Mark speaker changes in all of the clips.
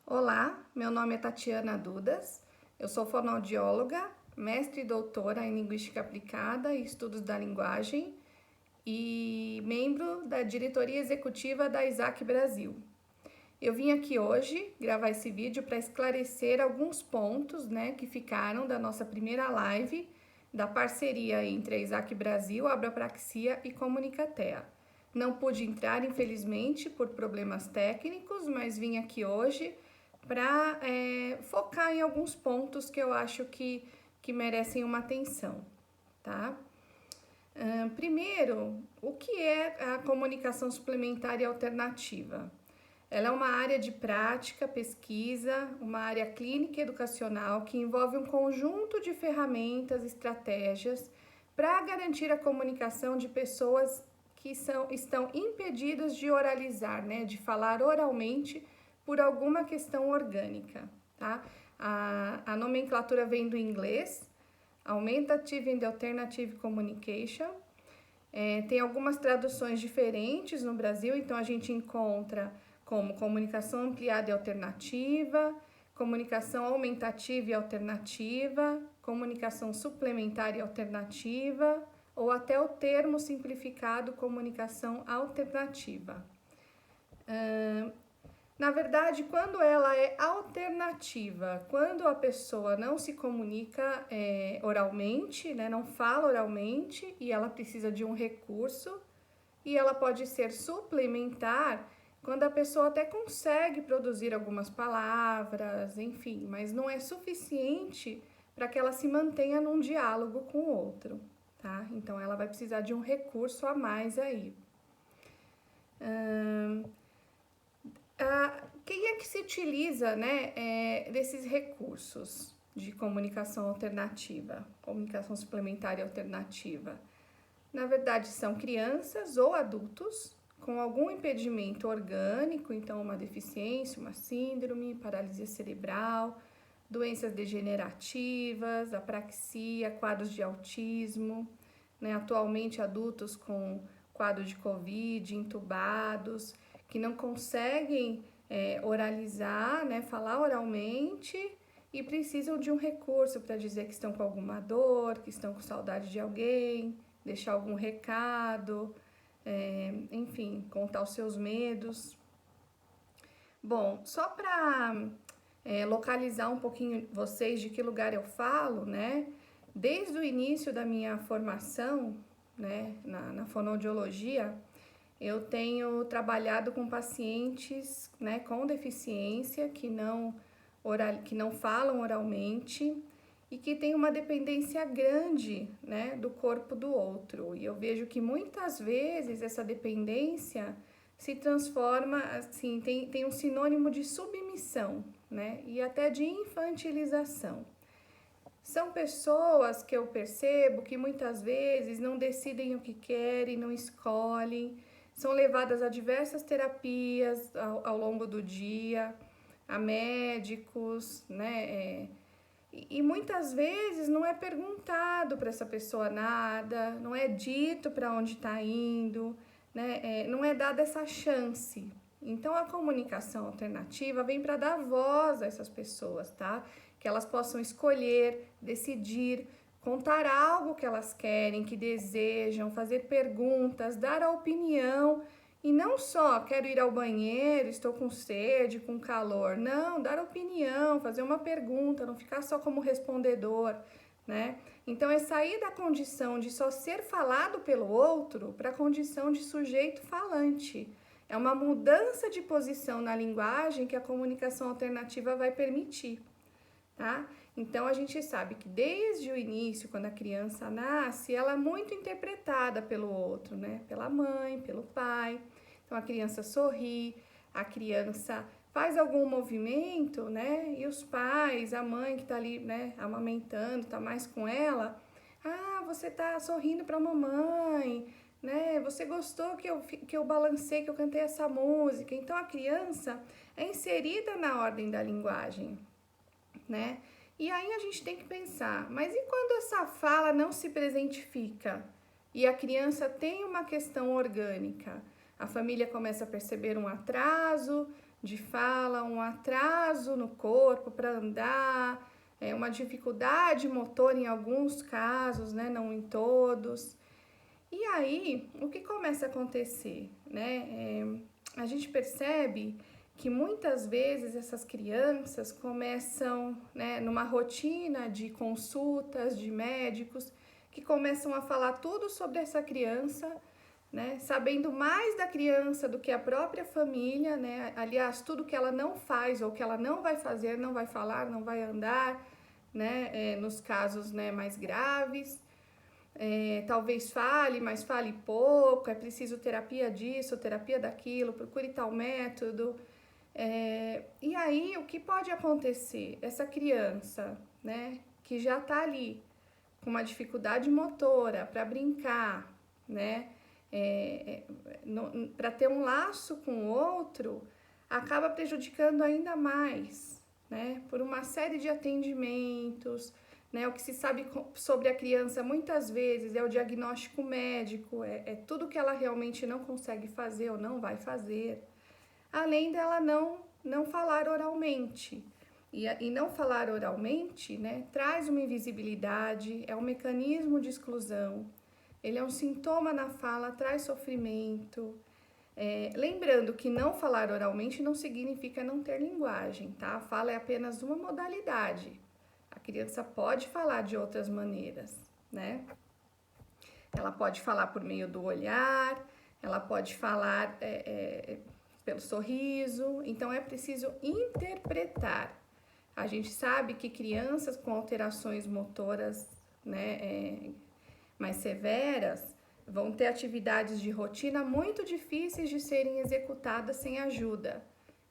Speaker 1: Olá, meu nome é Tatiana Dudas, eu sou fonoaudióloga, mestre e doutora em Linguística Aplicada e Estudos da Linguagem e membro da diretoria executiva da Isaac Brasil. Eu vim aqui hoje gravar esse vídeo para esclarecer alguns pontos, que ficaram da nossa primeira live da parceria entre a Isaac Brasil, Abrapraxia e Comunicatea. Não pude entrar, infelizmente, por problemas técnicos, mas vim aqui hoje para focar em alguns pontos que eu acho que merecem uma atenção, tá? Primeiro, o que é a comunicação suplementar e alternativa? Ela é uma área de prática, pesquisa, uma área clínica e educacional que envolve um conjunto de ferramentas, estratégias para garantir a comunicação de pessoas que estão impedidas de oralizar, de falar oralmente por alguma questão orgânica, tá? A nomenclatura vem do inglês, Augmentative and Alternative Communication. Tem algumas traduções diferentes no Brasil, então a gente encontra como comunicação ampliada e alternativa, comunicação aumentativa e alternativa, comunicação suplementar e alternativa, ou até o termo simplificado comunicação alternativa. Na verdade, quando ela é alternativa, quando a pessoa não se comunica oralmente, não fala oralmente e ela precisa de um recurso, e ela pode ser suplementar quando a pessoa até consegue produzir algumas palavras, enfim, mas não é suficiente para que ela se mantenha num diálogo com o outro, tá? Então, ela vai precisar de um recurso a mais aí. Quem é que se utiliza, desses recursos de comunicação alternativa, comunicação suplementar e alternativa? Na verdade, são crianças ou adultos com algum impedimento orgânico, então uma deficiência, uma síndrome, paralisia cerebral, doenças degenerativas, apraxia, quadros de autismo, atualmente adultos com quadro de Covid, entubados, que não conseguem oralizar, falar oralmente e precisam de um recurso para dizer que estão com alguma dor, que estão com saudade de alguém, deixar algum recado, enfim, contar os seus medos. Bom, só para localizar um pouquinho vocês de que lugar eu falo, desde o início da minha formação, na fonoaudiologia, eu tenho trabalhado com pacientes, com deficiência que não falam oralmente e que tem uma dependência grande, do corpo do outro. E eu vejo que muitas vezes essa dependência se transforma, assim, tem um sinônimo de submissão, e até de infantilização. São pessoas que eu percebo que muitas vezes não decidem o que querem, não escolhem, são levadas a diversas terapias ao longo do dia, a médicos, E muitas vezes não é perguntado para essa pessoa nada, não é dito para onde está indo, não é dada essa chance. Então, a comunicação alternativa vem para dar voz a essas pessoas, tá? Que elas possam escolher, decidir, contar algo que elas querem, que desejam, fazer perguntas, dar a opinião. E não só quero ir ao banheiro, estou com sede, com calor. Não, dar opinião, fazer uma pergunta, não ficar só como respondedor, Então, é sair da condição de só ser falado pelo outro para a condição de sujeito falante. É uma mudança de posição na linguagem que a comunicação alternativa vai permitir, tá? Então, a gente sabe que desde o início, quando a criança nasce, ela é muito interpretada pelo outro, Pela mãe, pelo pai. Então, a criança sorri, a criança faz algum movimento, E os pais, a mãe que tá ali, amamentando, tá mais com ela. Ah, você tá sorrindo pra mamãe, Você gostou que eu balancei, que eu cantei essa música. Então, a criança é inserida na ordem da linguagem, E aí a gente tem que pensar, mas e quando essa fala não se presentifica e a criança tem uma questão orgânica? A família começa a perceber um atraso de fala, um atraso no corpo para andar, uma dificuldade motor em alguns casos, né, não em todos. E aí, o que começa a acontecer, né? A gente percebe que muitas vezes essas crianças começam, né, numa rotina de consultas de médicos, que começam a falar tudo sobre essa criança, né, sabendo mais da criança do que a própria família, né? Aliás, tudo que ela não faz ou que ela não vai fazer, não vai falar, não vai andar, né, nos casos, né, mais graves. Talvez fale, mas fale pouco, é preciso terapia disso, terapia daquilo, procure tal método. E aí, o que pode acontecer? Essa criança, né, que já tá ali com uma dificuldade motora para brincar, né, para ter um laço com o outro, acaba prejudicando ainda mais, né, por uma série de atendimentos, né, o que se sabe sobre a criança muitas vezes é o diagnóstico médico, é tudo que ela realmente não consegue fazer ou não vai fazer, além dela não falar oralmente. E não falar oralmente, né, traz uma invisibilidade, é um mecanismo de exclusão, ele é um sintoma na fala, traz sofrimento. Lembrando que não falar oralmente não significa não ter linguagem, tá? A fala é apenas uma modalidade. A criança pode falar de outras maneiras, né? Ela pode falar por meio do olhar, ela pode falar pelo sorriso, então é preciso interpretar. A gente sabe que crianças com alterações motoras, né, mais severas vão ter atividades de rotina muito difíceis de serem executadas sem ajuda.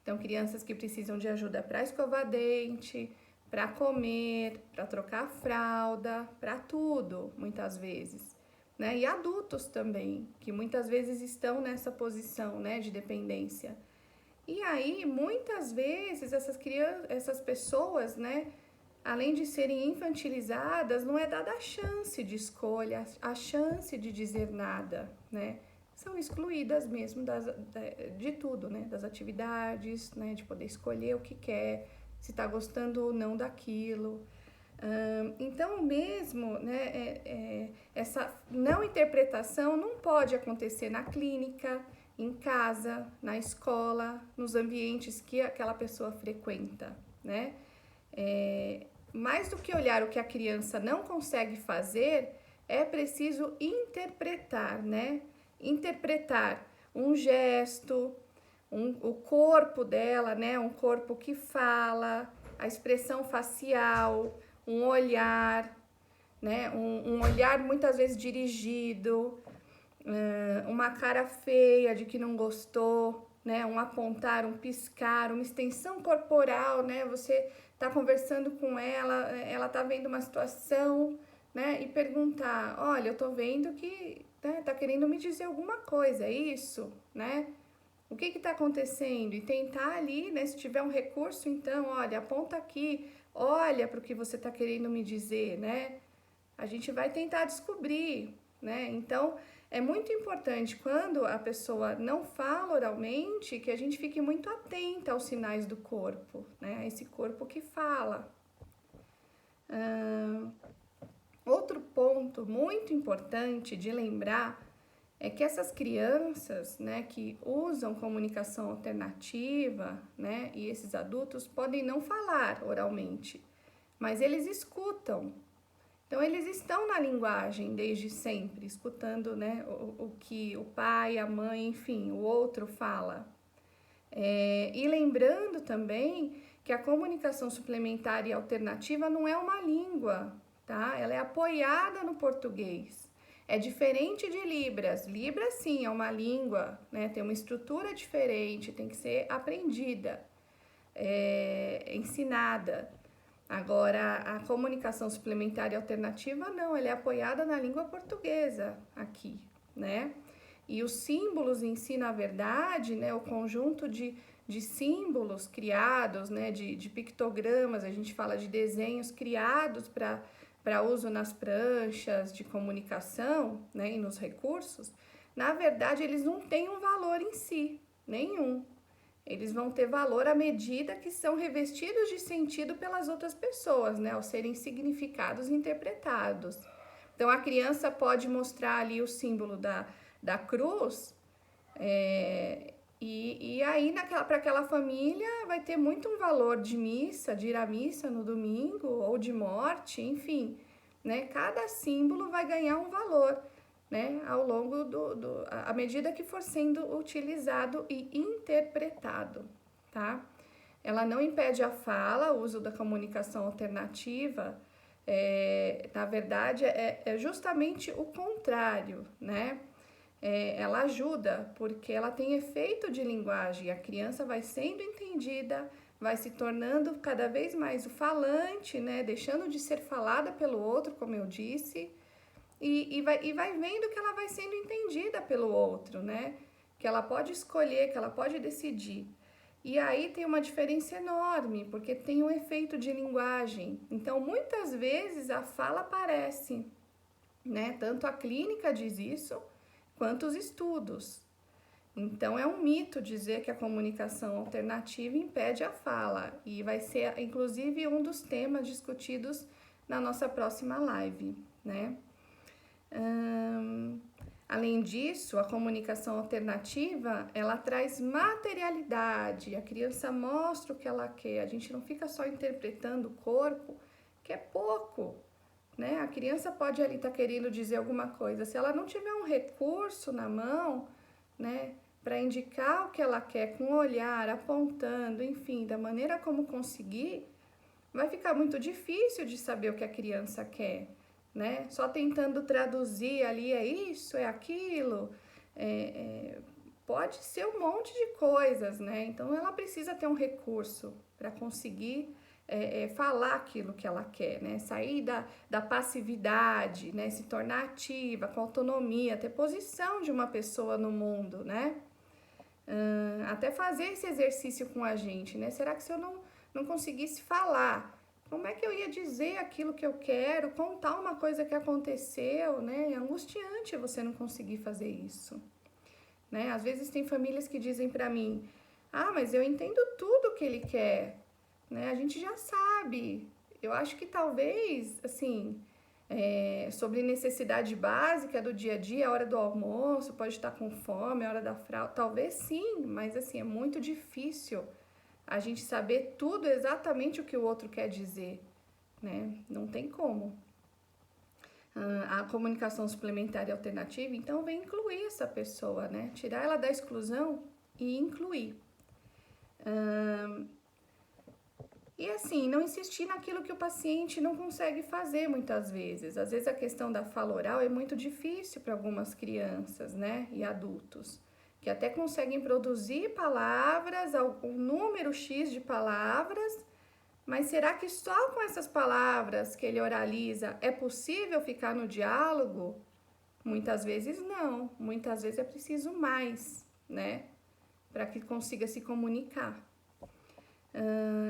Speaker 1: Então, crianças que precisam de ajuda para escovar dente, para comer, para trocar fralda, para tudo, muitas vezes. Né? E adultos também, que muitas vezes estão nessa posição, né, de dependência. E aí, muitas vezes, essas pessoas, né, além de serem infantilizadas, não é dada a chance de escolha, a chance de dizer nada, né? São excluídas mesmo de tudo, né? Das atividades, né? De poder escolher o que quer, se está gostando ou não daquilo. Então, mesmo, né, essa não interpretação não pode acontecer na clínica, em casa, na escola, nos ambientes que aquela pessoa frequenta, né? Mais do que olhar o que a criança não consegue fazer, é preciso interpretar, né? Interpretar um gesto, o corpo dela, né? Um corpo que fala, a expressão facial, um olhar, né? Um olhar muitas vezes dirigido, uma cara feia de que não gostou, né? Um apontar, um piscar, uma extensão corporal, né? Você tá conversando com ela tá vendo uma situação, né? E perguntar, olha, eu tô vendo que, né, tá querendo me dizer alguma coisa, é isso, né? O que tá acontecendo? E tentar ali, né? Se tiver um recurso, então, olha, aponta aqui, olha para o que você tá querendo me dizer, né? A gente vai tentar descobrir, né? Então, é muito importante quando a pessoa não fala oralmente que a gente fique muito atenta aos sinais do corpo, né? Esse corpo que fala. Outro ponto muito importante de lembrar é que essas crianças, né, que usam comunicação alternativa, né, e esses adultos podem não falar oralmente, mas eles escutam. Então, eles estão na linguagem desde sempre, escutando, né, o que o pai, a mãe, enfim, o outro fala. E lembrando também que a comunicação suplementar e alternativa não é uma língua, tá? Ela é apoiada no português. É diferente de Libras. Libras, sim, é uma língua, né? Tem uma estrutura diferente, tem que ser aprendida, ensinada. Agora, a comunicação suplementar e alternativa, não, ela é apoiada na língua portuguesa aqui, né? E os símbolos em si, na verdade, né, o conjunto de símbolos criados, né, de pictogramas, a gente fala de desenhos criados para uso nas pranchas de comunicação, né, e nos recursos, na verdade, eles não têm um valor em si, nenhum. eles vão ter valor à medida que são revestidos de sentido pelas outras pessoas, né? Ao serem significados interpretados. Então, a criança pode mostrar ali o símbolo da cruz, e aí para aquela família vai ter muito um valor de missa, de ir à missa no domingo, ou de morte, enfim, né? Cada símbolo vai ganhar um valor, né? Ao longo à medida que for sendo utilizado e interpretado, tá? Ela não impede a fala, o uso da comunicação alternativa, na verdade, é justamente o contrário, né? Ela ajuda porque ela tem efeito de linguagem, a criança vai sendo entendida, vai se tornando cada vez mais o falante, né? Deixando de ser falada pelo outro, como eu disse, e vai vendo que ela vai sendo entendida pelo outro, né? Que ela pode escolher, que ela pode decidir. E aí tem uma diferença enorme, porque tem um efeito de linguagem. Então, muitas vezes a fala aparece, né? Tanto a clínica diz isso, quanto os estudos. Então, é um mito dizer que a comunicação alternativa impede a fala, e vai ser, inclusive, um dos temas discutidos na nossa próxima live, né? Além disso, a comunicação alternativa, ela traz materialidade, a criança mostra o que ela quer, a gente não fica só interpretando o corpo, que é pouco, né? A criança pode ali estar querendo dizer alguma coisa, se ela não tiver um recurso na mão, né, para indicar o que ela quer com o olhar, apontando, enfim, da maneira como conseguir, vai ficar muito difícil de saber o que a criança quer, né? Só tentando traduzir ali, é isso, é aquilo, pode ser um monte de coisas, né? Então, ela precisa ter um recurso para conseguir falar aquilo que ela quer, né? Sair da passividade, né? Se tornar ativa, com autonomia, ter posição de uma pessoa no mundo, né? Até fazer esse exercício com a gente, né? Será que se eu não conseguisse falar, como é que eu ia dizer aquilo que eu quero, contar uma coisa que aconteceu, né? É angustiante você não conseguir fazer isso, né? Às vezes tem famílias que dizem para mim, mas eu entendo tudo que ele quer, né? A gente já sabe. Eu acho que talvez, assim, sobre necessidade básica do dia a dia, a hora do almoço, pode estar com fome, a hora da fralda, talvez sim, mas assim, é muito difícil a gente saber tudo exatamente o que o outro quer dizer, né? Não tem como. A comunicação suplementar e alternativa, então, vem incluir essa pessoa, né? Tirar ela da exclusão e incluir. E assim, não insistir naquilo que o paciente não consegue fazer muitas vezes. Às vezes a questão da fala oral é muito difícil para algumas crianças, né? E adultos, que até conseguem produzir palavras, um número X de palavras, mas será que só com essas palavras que ele oraliza é possível ficar no diálogo? Muitas vezes não, muitas vezes é preciso mais, né? Para que consiga se comunicar.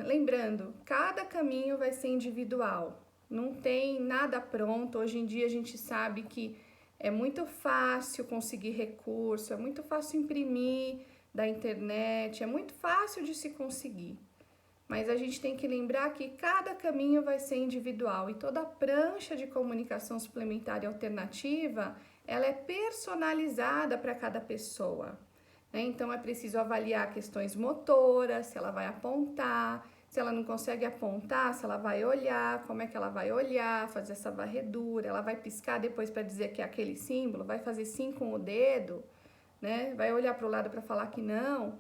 Speaker 1: Lembrando, cada caminho vai ser individual, não tem nada pronto. Hoje em dia a gente sabe que é muito fácil conseguir recurso, é muito fácil imprimir da internet, é muito fácil de se conseguir. Mas a gente tem que lembrar que cada caminho vai ser individual e toda prancha de comunicação suplementar e alternativa, ela é personalizada para cada pessoa. Então, é preciso avaliar questões motoras, se ela vai apontar, se ela não consegue apontar, se ela vai olhar, como é que ela vai olhar, fazer essa varredura, ela vai piscar depois para dizer que é aquele símbolo, vai fazer sim com o dedo, né? Vai olhar para o lado para falar que não.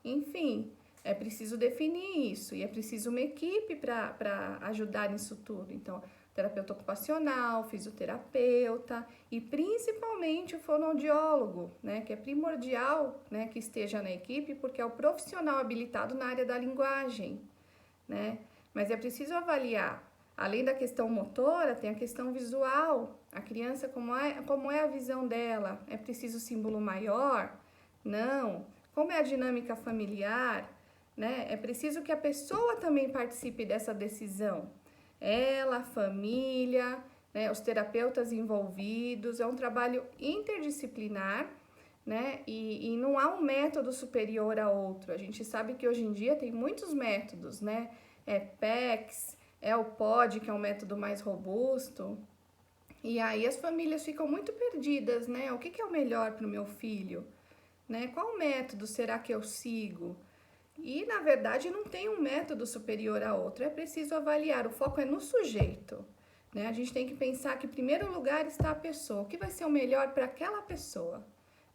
Speaker 1: Enfim, é preciso definir isso e é preciso uma equipe para ajudar nisso tudo. Então, terapeuta ocupacional, fisioterapeuta e principalmente o fonoaudiólogo, né, que é primordial, né, que esteja na equipe, porque é o profissional habilitado na área da linguagem, né? Mas é preciso avaliar, além da questão motora, tem a questão visual. A criança, como é a visão dela? É preciso símbolo maior? Não. Como é a dinâmica familiar? Né? É preciso que a pessoa também participe dessa decisão. Ela, a família, né, os terapeutas envolvidos, é um trabalho interdisciplinar, né? E não há um método superior a outro. A gente sabe que hoje em dia tem muitos métodos, né? É PECS, é o POD, que é um método mais robusto. E aí as famílias ficam muito perdidas, né? O que é o melhor para o meu filho? Né? Qual método será que eu sigo? E, na verdade, não tem um método superior a outro, é preciso avaliar, o foco é no sujeito, né? A gente tem que pensar que, em primeiro lugar, está a pessoa, o que vai ser o melhor para aquela pessoa,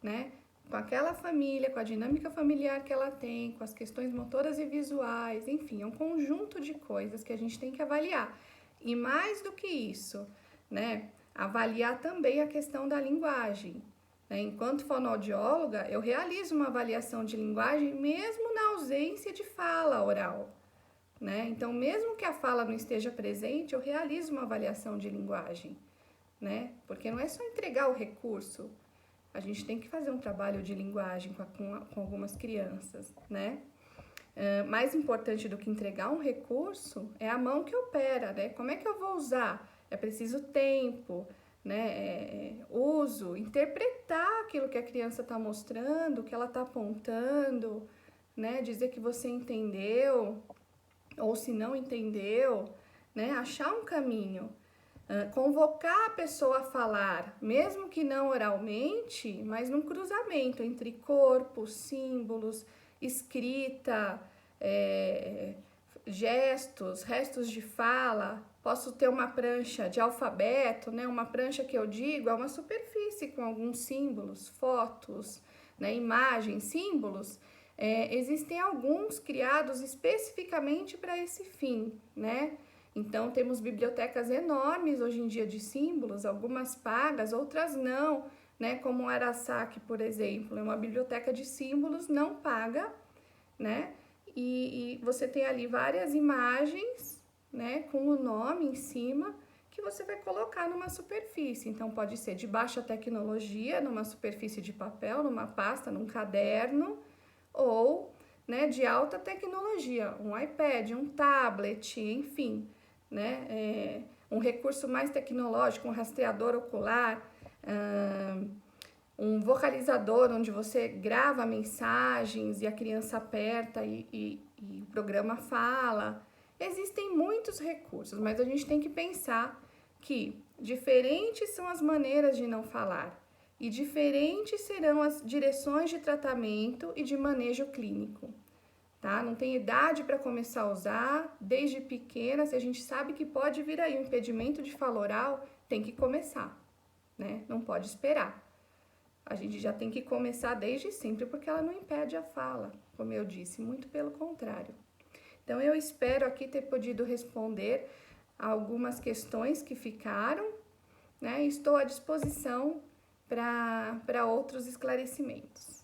Speaker 1: né? Com aquela família, com a dinâmica familiar que ela tem, com as questões motoras e visuais, enfim, é um conjunto de coisas que a gente tem que avaliar. E mais do que isso, né? Avaliar também a questão da linguagem. Enquanto fonoaudióloga, eu realizo uma avaliação de linguagem mesmo na ausência de fala oral, né? Então, mesmo que a fala não esteja presente, eu realizo uma avaliação de linguagem, né? Porque não é só entregar o recurso, a gente tem que fazer um trabalho de linguagem com algumas crianças, né? Mais importante do que entregar um recurso é a mão que opera, né? Como é que eu vou usar? É preciso tempo, né? Uso, interpretar aquilo que a criança está mostrando, o que ela está apontando, né? Dizer que você entendeu, ou se não entendeu, né? Achar um caminho. Convocar a pessoa a falar, mesmo que não oralmente, mas num cruzamento entre corpo, símbolos, escrita, gestos, restos de fala. Posso ter uma prancha de alfabeto, né? Uma prancha que eu digo é uma superfície com alguns símbolos, fotos, né? Imagens, símbolos. Existem alguns criados especificamente para esse fim, né? Então, temos bibliotecas enormes hoje em dia de símbolos, algumas pagas, outras não, né? Como o Arasaki, por exemplo, é uma biblioteca de símbolos não paga, né? E você tem ali várias imagens, né? Com o nome em cima, que você vai colocar numa superfície. Então, pode ser de baixa tecnologia, numa superfície de papel, numa pasta, num caderno, ou, né, de alta tecnologia, um iPad, um tablet, enfim, né? Um recurso mais tecnológico, um rastreador ocular, um vocalizador onde você grava mensagens e a criança aperta e o programa fala. Existem muitos recursos, mas a gente tem que pensar que diferentes são as maneiras de não falar e diferentes serão as direções de tratamento e de manejo clínico. Tá? Não tem idade para começar a usar, desde pequena, se a gente sabe que pode vir aí um impedimento de fala oral, tem que começar, né? Não pode esperar. A gente já tem que começar desde sempre, porque ela não impede a fala, como eu disse, muito pelo contrário. Então, eu espero aqui ter podido responder a algumas questões que ficaram, né? Estou à disposição para outros esclarecimentos.